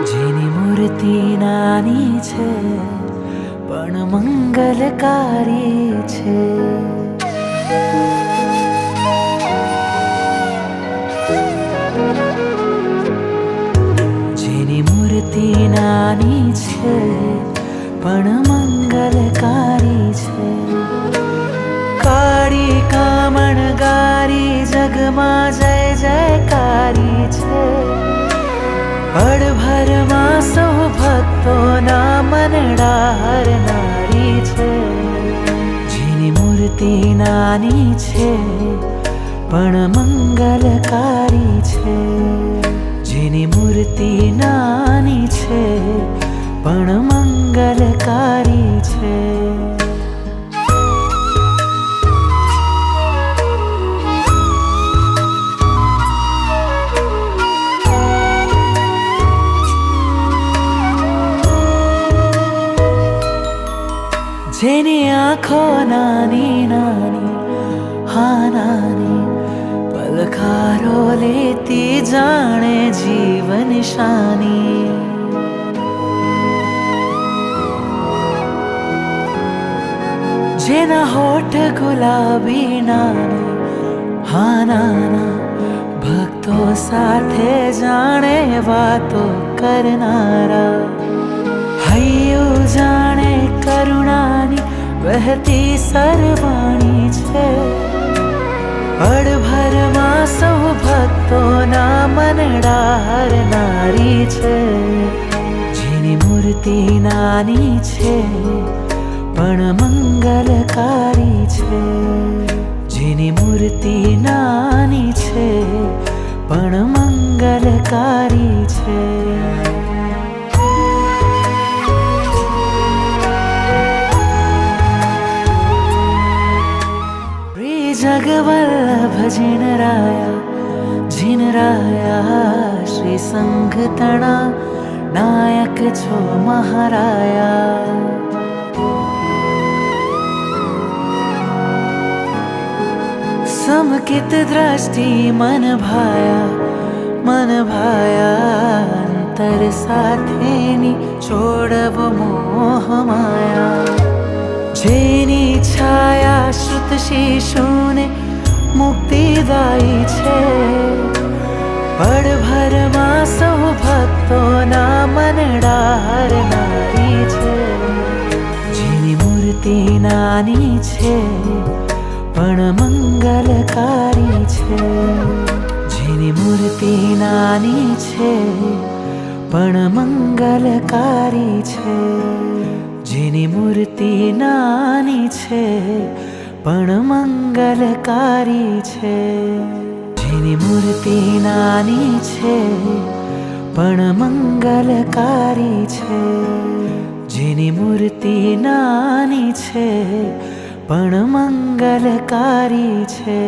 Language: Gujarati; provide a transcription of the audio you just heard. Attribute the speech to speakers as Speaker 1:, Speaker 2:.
Speaker 1: જેની મૂર્તિ નાની છે પણ મંગલકારી છે. જેની મૂર્તિ નાની છે પણ મંગલકારી છે. કાળી કામણગારી જગમાં જય જયકારી છે. પળભરમાં સૌ ભક્તોના મનડા હરનારી છે. જેની મૂર્તિ નાની છે પણ મંગલકારી છે. જેની મૂર્તિ નાની છે પણ મંગલકારી છે. જેની આંખો નાની નાની હા નાની પલકારો લેતી જાણે જીવન શાની. જેના હોઠ ગુલાબી નાના હા નાના ભક્તો સાથે જાણે વાતો કરનારા. હૈયું જાણે કરુણાની વહેતી સરવાણી છે. પળભરમાં સૌ ભક્તોના મનડા હરનારી છે. જેની મૂર્તિ નાની છે પણ મંગલકારી છે. જેની મૂર્તિ નાની છે પણ મંગલકારી છે. जगवल्लभ जिनराया श्री संघ तणा नायक छो महाराया. समकित दृष्टि मन भाया अंतर સાથેની છોડવો મોહ માયા. જેની છાયા શ્રુત શિશુને મુક્તિદાયી છે. પળભરમાં સૌ ભક્તોના મનડા હરનારી છે. જેની મૂર્તિ નાની છે પણ મંગલકારી છે. જેની મૂર્તિ નાની છે પણ મંગલકારી છે. જેની મૂર્તિ નાની છે પણ મંગલકારી છે. જેની મૂર્તિ નાની છે પણ મંગલકારી છે. જેની મૂર્તિ નાની છે પણ મંગલકારી છે.